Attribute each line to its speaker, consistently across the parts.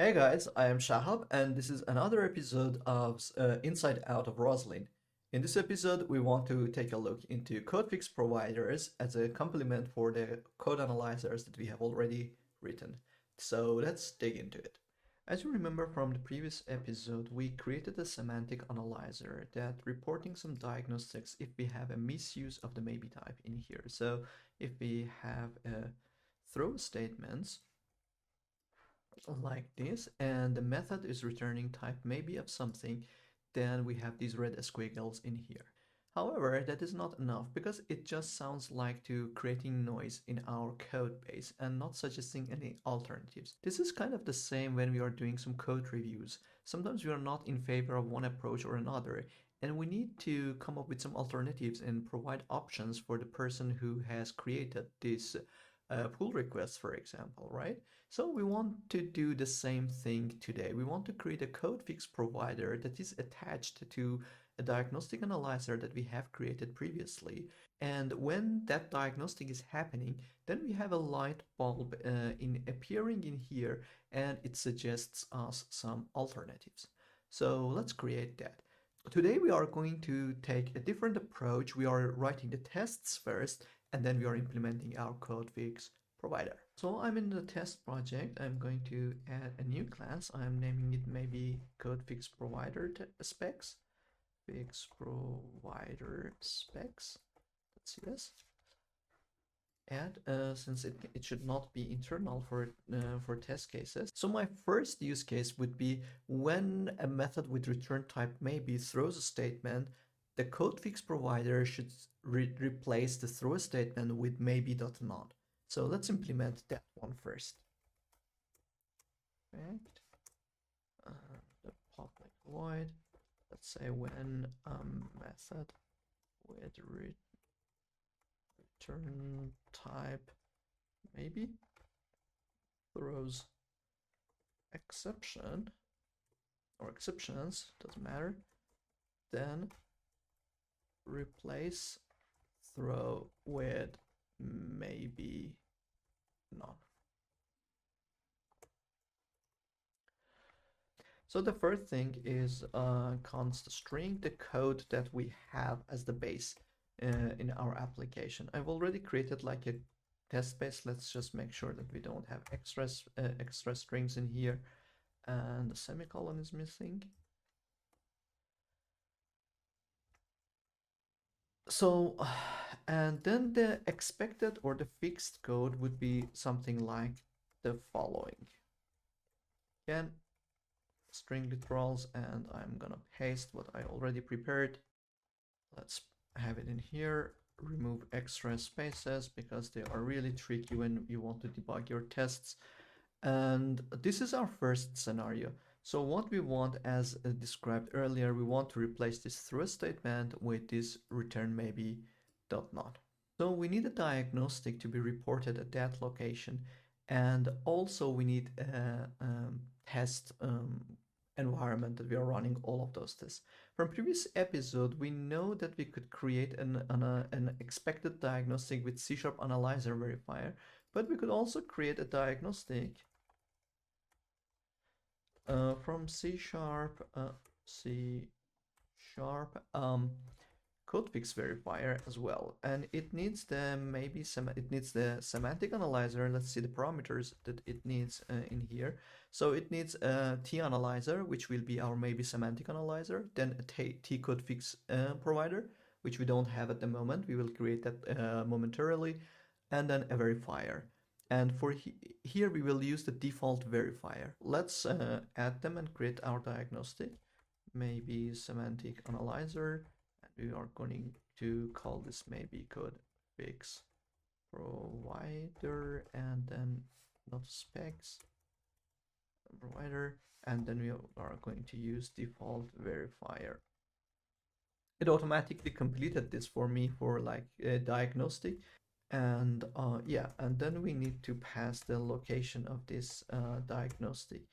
Speaker 1: Hey guys, I am Shahab, and this is another episode of Inside Out of Roslyn. In this episode, we want to take a look into code fix providers as a complement for the code analyzers that we have already written. So let's dig into it. As you remember from the previous episode, we created a semantic analyzer that reporting some diagnostics if we have a misuse of the maybe type in here. So if we have a throw statements like this, and the method is returning type maybe of something, then we have these red squiggles in here. However, that is not enough because it just sounds like to creating noise in our code base and not suggesting any alternatives. This is kind of the same when we are doing some code reviews. Sometimes we are not in favor of one approach or another, and we need to come up with some alternatives and provide options for the person who has created this pull request, for example, right? So we want to do the same thing today. We want to create a code fix provider that is attached to a diagnostic analyzer that we have created previously. And when that diagnostic is happening, then we have a light bulb in appearing in here, and it suggests us some alternatives. So let's create that. Today we are going to take a different approach. We are writing the tests first, and then we are implementing our code fix provider. So I'm in the test project. I'm going to add a new class. I'm naming it maybe code fix provider specs. Fix provider specs. Let's see this. Add since it should not be internal for test cases. So my first use case would be when a method with return type maybe throws a statement, the code fix provider should replace the throw statement with maybe.not. So let's implement that one first. Fact, the public void. Let's say when a method with return type maybe throws exception or exceptions, doesn't matter, then replace throw with maybe none. So the first thing is const string, the code that we have as the base in our application. I've already created like a test base. Let's just make sure that we don't have extra strings in here, and the semicolon is missing. So, and then the expected or the fixed code would be something like the following. Again, string literals, and I'm gonna paste what I already prepared. Let's have it in here. Remove extra spaces because they are really tricky when you want to debug your tests. And this is our first scenario. So what we want, as described earlier, we want to replace this through statement with this return maybe dot not. So we need a diagnostic to be reported at that location, and also we need a test environment that we are running all of those tests. From previous episode, we know that we could create an expected diagnostic with C# analyzer verifier, but we could also create a diagnostic from C#, C# code fix verifier as well, and it needs the it needs the semantic analyzer. Let's see the parameters that it needs in here. So it needs a T analyzer, which will be our maybe semantic analyzer, then a T code fix provider, which we don't have at the moment. We will create that momentarily, and then a verifier. And for here we will use the default verifier. Let's add them and create our diagnostic, maybe semantic analyzer. We are going to call this maybe code fix provider, and then not specs provider, and then we are going to use default verifier. It automatically completed this for me for like a diagnostic, and yeah, and then we need to pass the location of this diagnostic.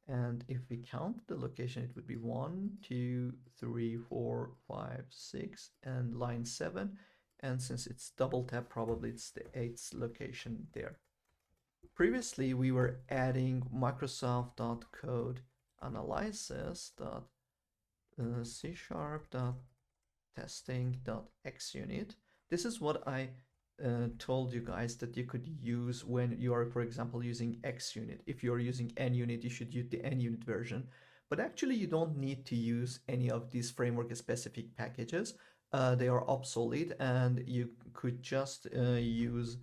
Speaker 1: And if we count the location, it would be 1, 2, 3, 4, 5, 6, and line 7. And since it's double tap, probably it's the 8th location there. Previously, we were adding Microsoft.code analysis.c#.testing.xunit. This is what I told you guys that you could use when you are, for example, using XUnit. If you're using NUnit, you should use the NUnit version. But actually, you don't need to use any of these framework-specific packages. They are obsolete, and you could just use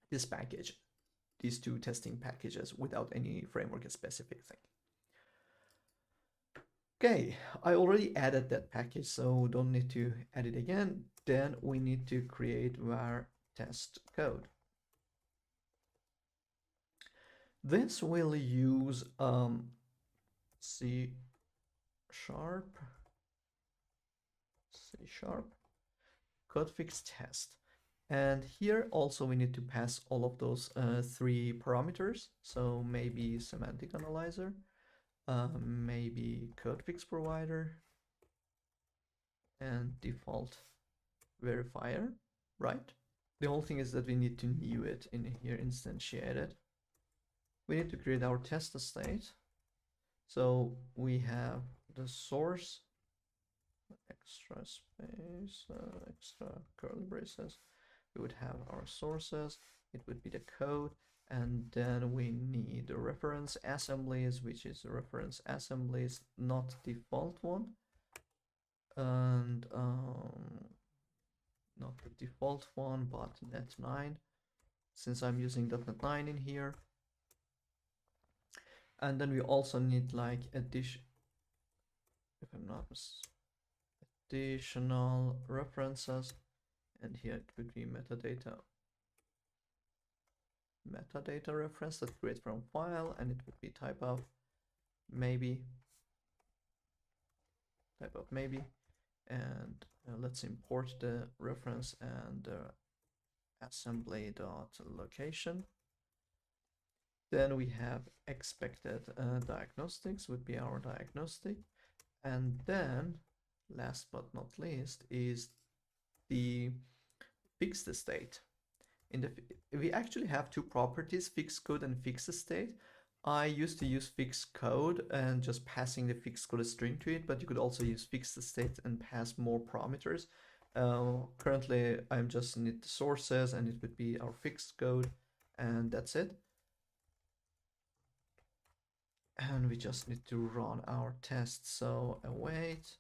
Speaker 1: this package, these two testing packages, without any framework-specific thing. Okay, I already added that package, so don't need to add it again. Then we need to create var test code. This will use C# codefix test. And here also we need to pass all of those three parameters. So maybe semantic analyzer, maybe codefix provider, and default verifier, right? The whole thing is that we need to new it in here, instantiate it. We need to create our test state. So we have the source, extra space, extra curly braces. We would have our sources, it would be the code, and then we need the reference assemblies, which is the reference assemblies, not default one, and not the default one, but net9, since I'm using .NET 9 in here. And then we also need like additional references, and here it would be metadata reference that creates from file, and it would be type of maybe, and let's import the reference and assembly.location. Then we have expected diagnostics would be our diagnostic, and then last but not least is the fixed state. We actually have two properties, fixed code and fixed state. I used to use fixed code and just passing the fixed code string to it, but you could also use fixed state and pass more parameters. Currently, I'm just need the sources, and it would be our fixed code, and that's it. And we just need to run our test. So await,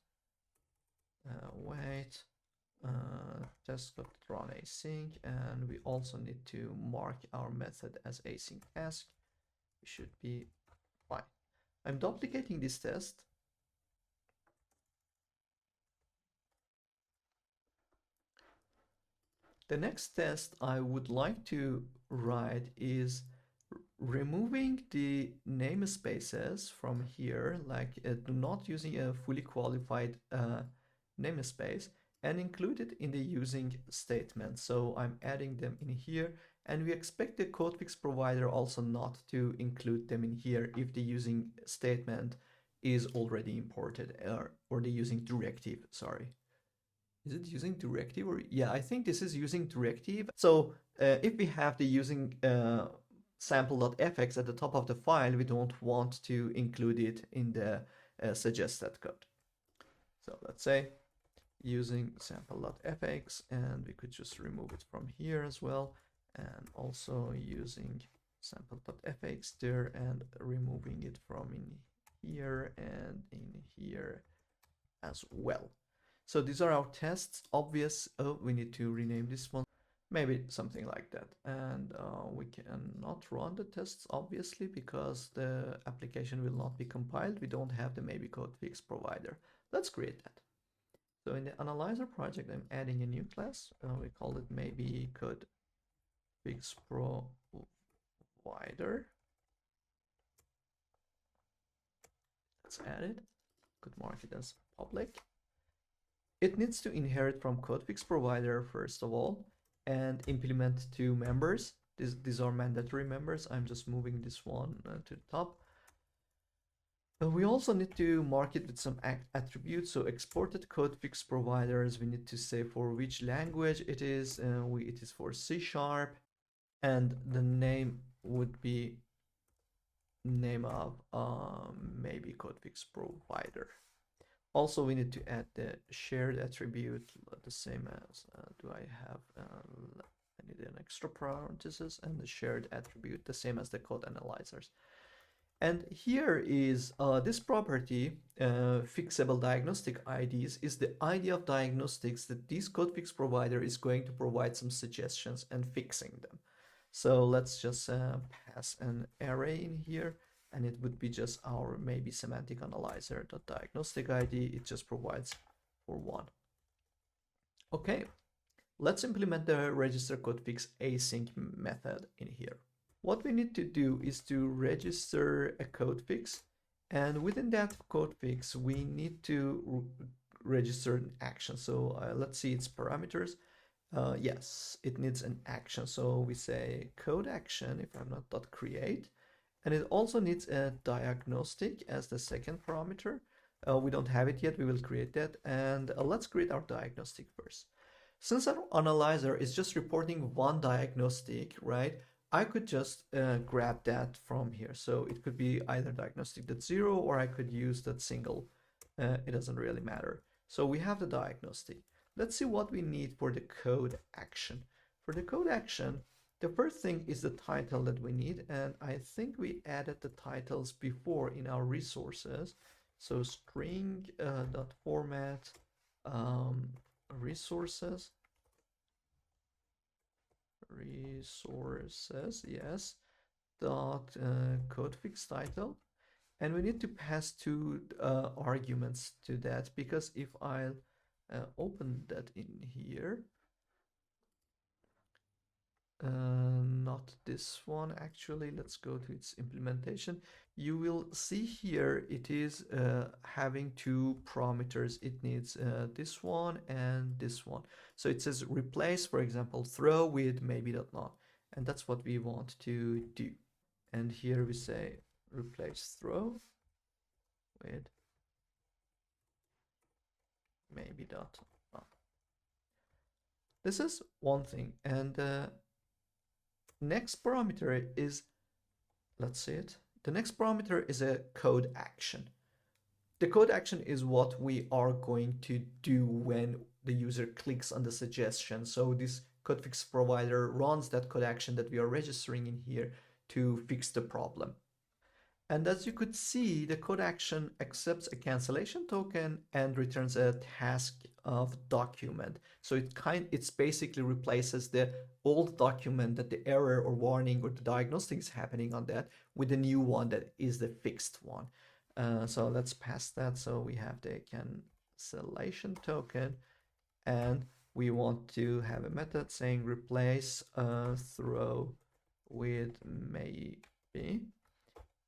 Speaker 1: test got run async, and we also need to mark our method as async task. We should be fine. I'm duplicating this test. The next test I would like to write is removing the namespaces from here, like not using a fully qualified namespace, and include it in the using statement. So I'm adding them in here, and we expect the codefix provider also not to include them in here if the using statement is already imported, or the using directive, sorry. Is it using directive, or yeah, I think this is using directive. So if we have the using sample.fx at the top of the file, we don't want to include it in the suggested code. So let's say using sample.fx, and we could just remove it from here as well, and also using sample.fx there and removing it from in here and in here as well. So these are our tests. Obvious, oh, we need to rename this one, maybe something like that. And we cannot run the tests, obviously, because the application will not be compiled. We don't have the maybe code fix provider. Let's create that. So in the analyzer project, I'm adding a new class. We call it maybe code fix provider. Let's add it. Could mark it as public. It needs to inherit from codefix provider first of all, and implement two members. These are mandatory members. I'm just moving this one to the top. We also need to mark it with some attributes. So exported codefix providers, we need to say for which language it is. It is for C#. and the name would be name of maybe codefix provider. Also, we need to add the shared attribute, the same as, do I have, I need an extra parenthesis, and the shared attribute, the same as the code analyzers. And here is this property, fixable diagnostic IDs, is the ID of diagnostics that this code fix provider is going to provide some suggestions and fixing them. So let's just pass an array in here, and it would be just our maybe semantic analyzer diagnostic ID. It just provides for one. Okay, let's implement the register code fix async method in here. What we need to do is to register a code fix, and within that code fix we need to register an action. So let's see its parameters. Yes, it needs an action, so we say code action if I'm not dot create, and it also needs a diagnostic as the second parameter. We don't have it yet, we will create that, and let's create our diagnostic first. Since our analyzer is just reporting one diagnostic, right, I could just grab that from here. So it could be either diagnostic.0 or I could use that single. It doesn't really matter. So we have the diagnostic. Let's see what we need for the code action. For the code action, the first thing is the title that we need, and I think we added the titles before in our resources. So string dot format resources, yes, dot code fix title, and we need to pass two arguments to that, because if I open that in here, not this one actually, let's go to its implementation. You will see here it is having two parameters. It needs this one and this one. So it says replace, for example, throw with maybe .not, and that's what we want to do. And here we say replace throw with maybe .not. This is one thing, and next parameter is, let's see it. The next parameter is a code action. The code action is what we are going to do when the user clicks on the suggestion. So this code fix provider runs that code action that we are registering in here to fix the problem. And as you could see, the code action accepts a cancellation token and returns a task of document. So it's basically replaces the old document that the error or warning or the diagnostic is happening on that with a new one that is the fixed one. So let's pass that. So we have the cancellation token, and we want to have a method saying replace throw with maybe,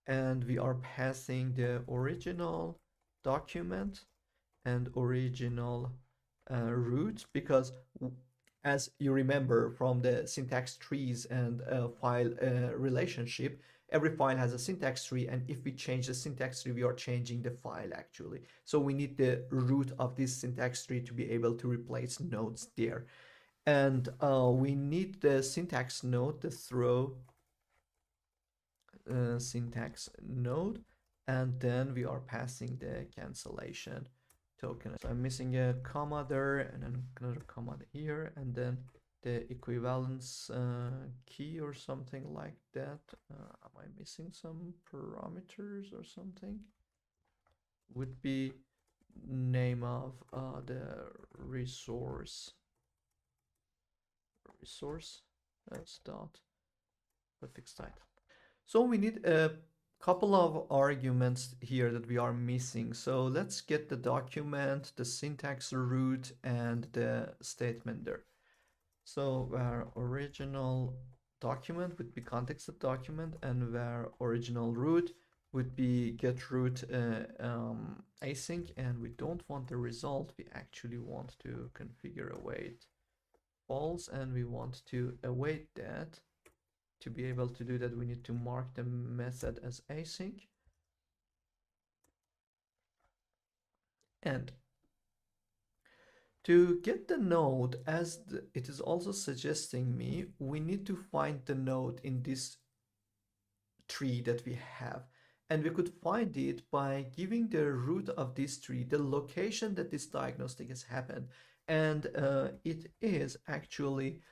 Speaker 1: and we are passing the original document and original root, because as you remember from the syntax trees and file relationship, every file has a syntax tree, and if we change the syntax tree, we are changing the file actually. So we need the root of this syntax tree to be able to replace nodes there. And we need the syntax node, the throw syntax node, and then we are passing the cancellation token. So I'm missing a comma there and then another comma here, and then the equivalence key or something like that. Am I missing some parameters or something? Would be name of the resource as dot fix title. So we need a couple of arguments here that we are missing. So let's get the document, the syntax root, and the statement there. So where original document would be context of document, and where original root would be get root async, and we don't want the result. We actually want to configure await false, and we want to await that. To be able to do that, we need to mark the method as async. And To get the node, as it is also suggesting me, we need to find the node in this tree that we have. And we could find it by giving the root of this tree the location that this diagnostic has happened. And it is actually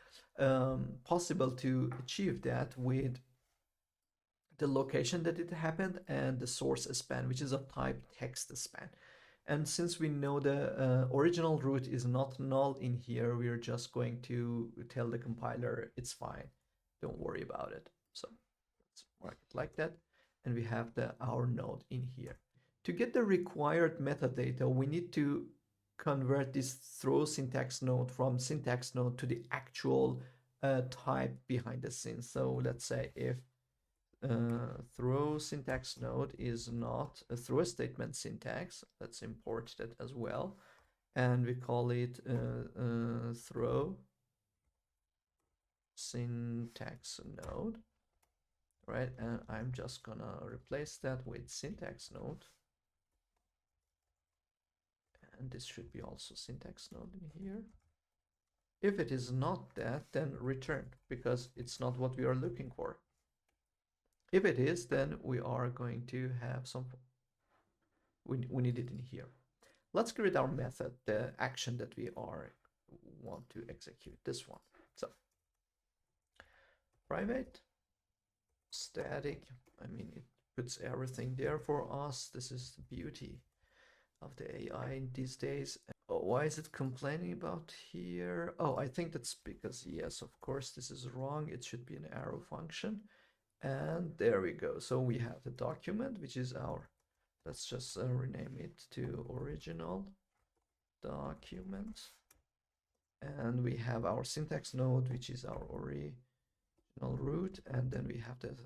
Speaker 1: possible to achieve that with the location that it happened and the source span, which is of type text span. And since we know the original root is not null in here, we're just going to tell the compiler it's fine. Don't worry about it. So let's mark it like that. And we have our node in here. To get the required metadata, we need to convert this throw syntax node from syntax node to the actual type behind the scenes. So let's say if throw syntax node is not a throw statement syntax, let's import that as well, and we call it throw syntax node, right? And I'm just gonna replace that with syntax node, and this should be also syntax node in here. If it is not that, then return, because it's not what we are looking for. If it is, then we are going to have some, we need it in here. Let's create our method, the action that we want to execute, this one. So private static, I mean, it puts everything there for us. This is the beauty of the AI in these days. Oh, why is it complaining about here? Oh, I think that's because, yes, of course, this is wrong. It should be an arrow function. And there we go. So we have the document, which is our, let's just rename it to original document. And we have our syntax node, which is our original root. And then we have the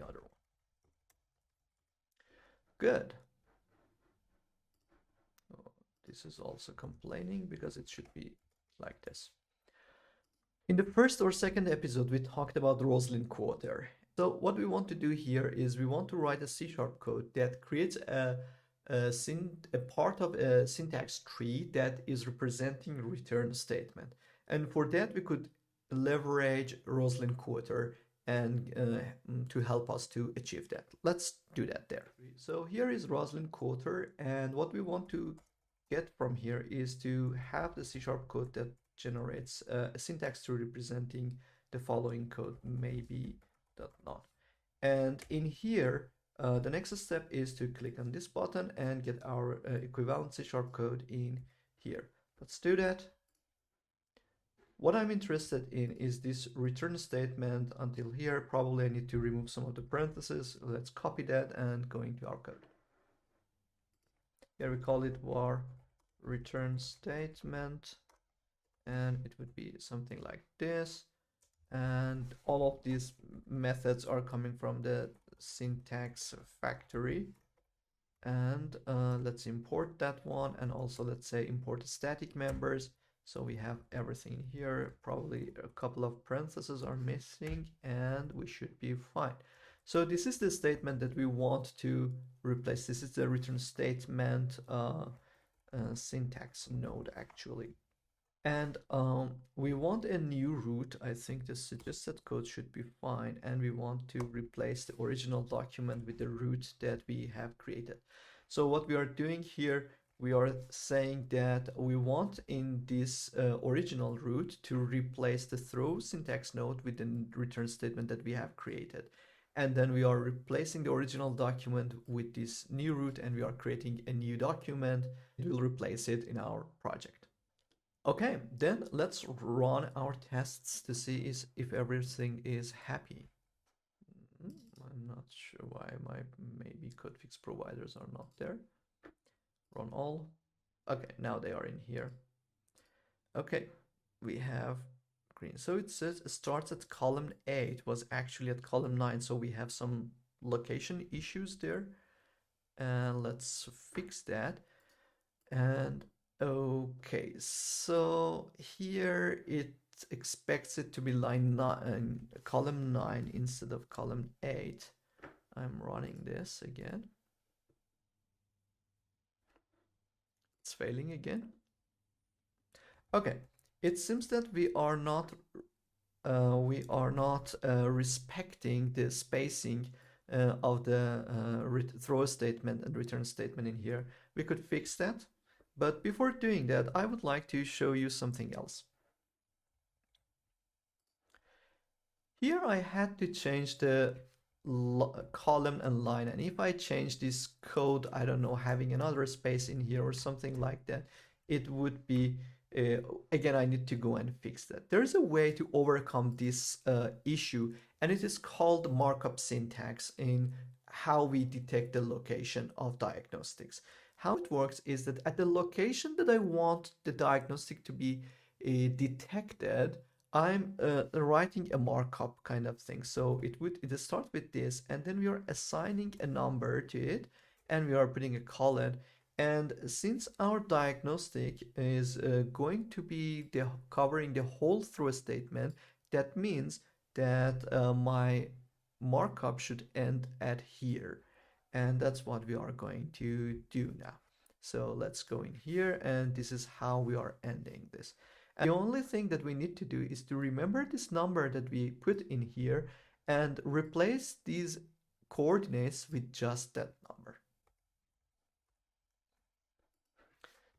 Speaker 1: other one. Good. Oh, this is also complaining because it should be like this. In the first or second episode, we talked about Roslyn quarter. So what we want to do here is we want to write a C# code that creates a part of a syntax tree that is representing return statement. And for that, we could leverage Roslyn quarter and to help us to achieve that. Let's do that there. So here is Roslyn quarter, and what we want to get from here is to have the C# code that generates a syntax tree representing the following code, maybe .not. And in here, the next step is to click on this button and get our equivalent C# code in here. Let's do that. What I'm interested in is this return statement until here. Probably I need to remove some of the parentheses. Let's copy that and go into our code. Here we call it var return statement, and it would be something like this. And all of these methods are coming from the syntax factory. And let's import that one, and also let's say import static members. So we have everything here. Probably a couple of parentheses are missing, and we should be fine. So this is the statement that we want to replace. This is the return statement syntax node actually. And we want a new root. I think the suggested code should be fine. And we want to replace the original document with the root that we have created. So what we are doing here, we are saying that we want in this original root to replace the throw syntax node with the return statement that we have created. And then we are replacing the original document with this new root, and we are creating a new document. It will replace it in our project. Okay, then let's run our tests to see if everything is happy. I'm not sure why my maybe code fix providers are not there. Run all. Okay, now they are in here. Okay, we have green. So it says it starts at column 8, was actually at column 9. So we have some location issues there. And let's fix that. And okay, so here it expects it to be line 9, column 9 instead of column 8. I'm running this again. It's failing again. Okay, it seems that we are not respecting the spacing of the throw statement and return statement in here. We could fix that, but before doing that, I would like to show you something else. Here I had to change the column and line, and if I change this code, I don't know, having another space in here or something like that, it would be uh, again, I need to go and fix that. There's a way to overcome this issue, and it is called markup syntax in how we detect the location of diagnostics. How it works is that at the location that I want the diagnostic to be detected, I'm writing a markup kind of thing. So it start with this, and then we are assigning a number to it, and we are putting a colon. And since our diagnostic is going to be covering the whole through statement, that means that my markup should end at here. And that's what we are going to do now. So let's go in here, and this is how we are ending this. And the only thing that we need to do is to remember this number that we put in here and replace these coordinates with just that number.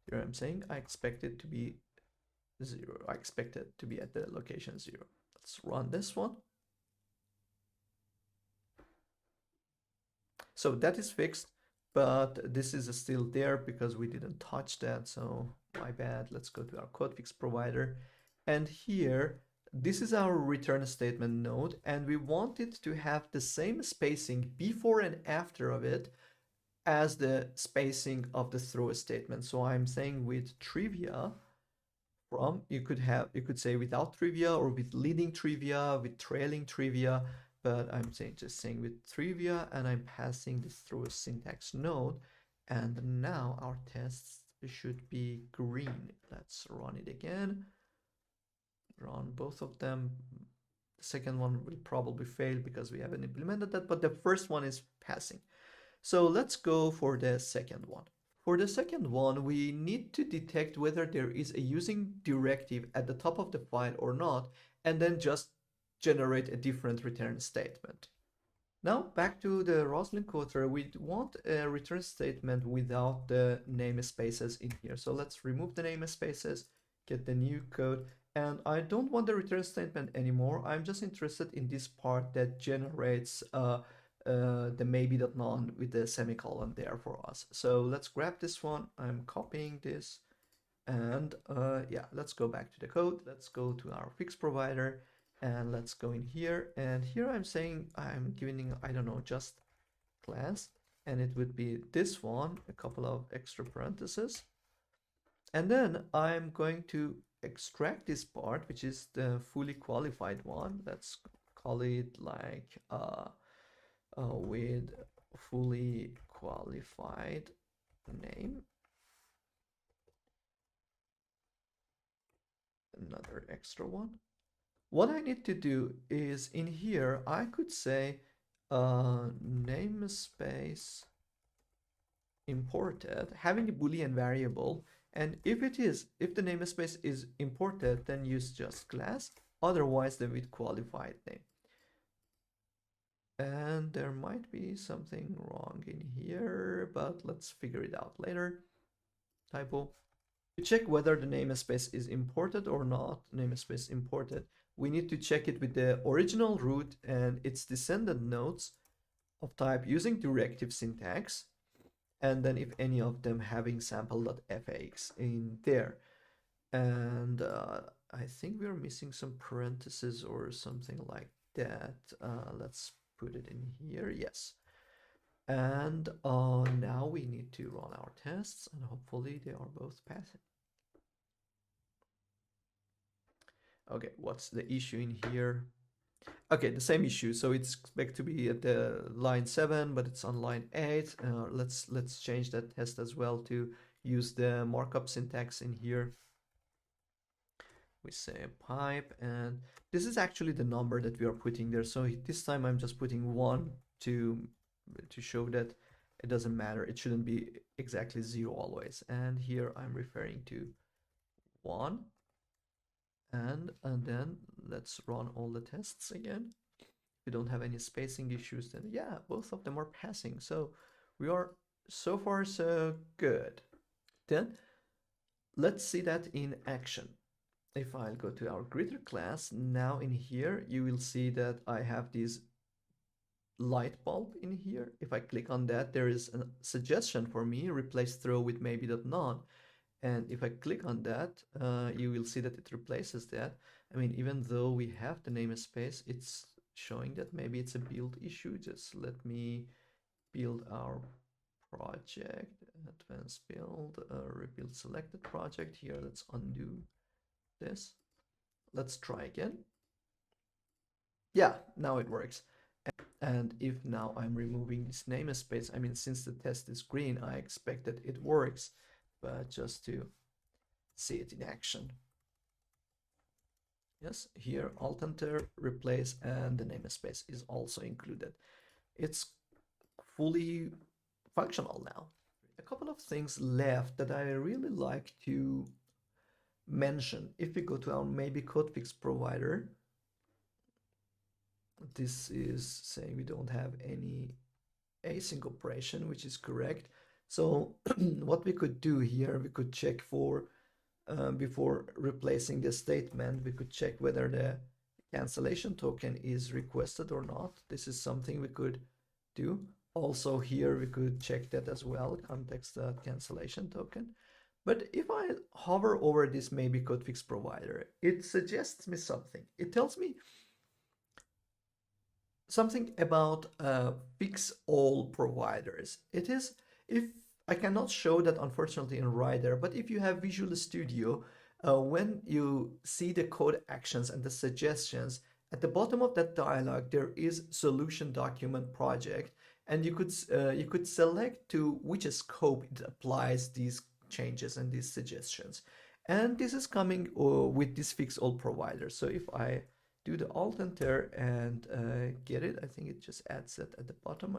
Speaker 1: You know what I'm saying? I expect it to be 0. I expect it to be at the location 0. Let's run this one. So that is fixed, but this is still there because we didn't touch that. So my bad. Let's go to our code fix provider. And here, this is our return statement node, and we want it to have the same spacing before and after of it as the spacing of the throw statement. So I'm saying with trivia from, you could say without trivia or with leading trivia, with trailing trivia, but I'm just saying with trivia, and I'm passing this through a syntax node, and now our tests should be green. Let's run it again. Run both of them. The second one will probably fail because we haven't implemented that, but the first one is passing. So let's go for the second one. For the second one, we need to detect whether there is a using directive at the top of the file or not, and then just generate a different return statement. Now back to the Roslyn coder, we want a return statement without the namespaces in here. So let's remove the namespaces, get the new code, and I don't want the return statement anymore. I'm just interested in this part that generates the maybe.none with the semicolon there for us. So let's grab this one. I'm copying this, and yeah, let's go back to the code. Let's go to our fix provider, and let's go in here. And here I'm saying I'm giving, I don't know, just class, and it would be this one, a couple of extra parentheses. And then I'm going to extract this part, which is the fully qualified one. Let's call it like with fully qualified name. Another extra one. What I need to do is in here, I could say namespace imported, having a Boolean variable. And if the namespace is imported, then use just class. Otherwise, then with qualified name. And there might be something wrong in here, but let's figure it out later. Typo. To check whether the namespace is imported or not, namespace imported, we need to check it with the original root and its descendant nodes of type using directive syntax, and then if any of them having sample.fx in there. And I think we're missing some parentheses or something like that. Let's put it in here. Yes. And now we need to run our tests, and hopefully they are both passing. Okay, what's the issue in here? Okay, the same issue. So it's expected to be at the line 7, but it's on line 8. Let's change that test as well to use the markup syntax in here. We say pipe, and this is actually the number that we are putting there. So this time I'm just putting 1 to show that it doesn't matter. It shouldn't be exactly 0 always. And here I'm referring to 1. And then let's run all the tests again. We don't have any spacing issues, then yeah, both of them are passing. So we are so far so good. Then let's see that in action. If I'll go to our greeter class, now in here you will see that I have this light bulb in here. If I click on that, there is a suggestion for me, replace throw with maybe .none. And if I click on that, you will see that it replaces that. I mean, even though we have the namespace, it's showing that maybe it's a build issue. Just let me build our project, advanced build, rebuild selected project here. Let's undo this. Let's try again. Yeah, now it works. And if now I'm removing this namespace, I mean, since the test is green, I expect that it works, but just to see it in action. Yes, here Alt-Enter, replace, and the namespace is also included. It's fully functional now. A couple of things left that I really like to mention. If we go to our maybe code fix provider, this is saying we don't have any async operation, which is correct. So what we could do here, we could check for before replacing the statement, we could check whether the cancellation token is requested or not. This is something we could do. Also here we could check that as well, context cancellation token. But if I hover over this maybe code fix provider, it suggests me something. It tells me something about fix all providers. It is, if I cannot show that unfortunately in Rider, but if you have Visual Studio, when you see the code actions and the suggestions, at the bottom of that dialog there is solution document project, and you could select to which scope it applies these changes and these suggestions. And this is coming with this fix all provider. So if I do the Alt-Enter and get it, I think it just adds it at the bottom.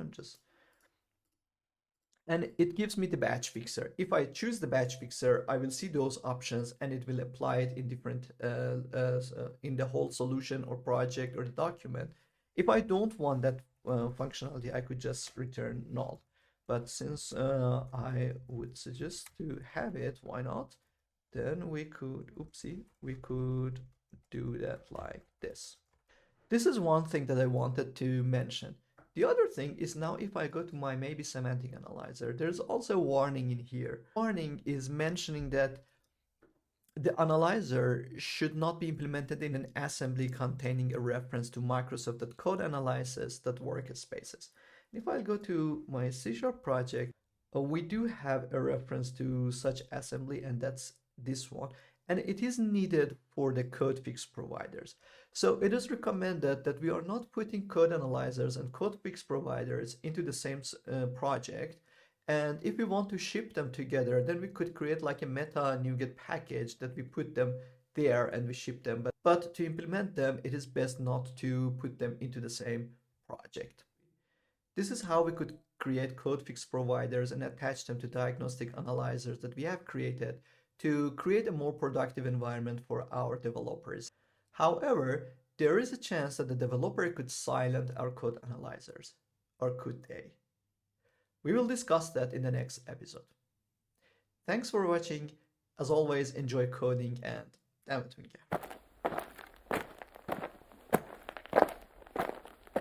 Speaker 1: And it gives me the batch fixer. If I choose the batch fixer, I will see those options and it will apply it in different, in the whole solution or project or the document. If I don't want that functionality, I could just return null. But since I would suggest to have it, why not? Then we could, oopsie, we could do that like this. This is one thing that I wanted to mention. The other thing is now if I go to my maybe semantic analyzer, there's also a warning in here. Warning is mentioning that the analyzer should not be implemented in an assembly containing a reference to Microsoft.codeanalysis.workspaces. If I go to my C# project, we do have a reference to such assembly, and that's this one. And it is needed for the code fix providers. So it is recommended that we are not putting code analyzers and code fix providers into the same project. And if we want to ship them together, then we could create like a meta NuGet package that we put them there and we ship them. But to implement them, it is best not to put them into the same project. This is how we could create code fix providers and attach them to diagnostic analyzers that we have created to create a more productive environment for our developers. However, there is a chance that the developer could silence our code analyzers, or could they? We will discuss that in the next episode. Thanks for watching. As always, enjoy coding and devam etmeye.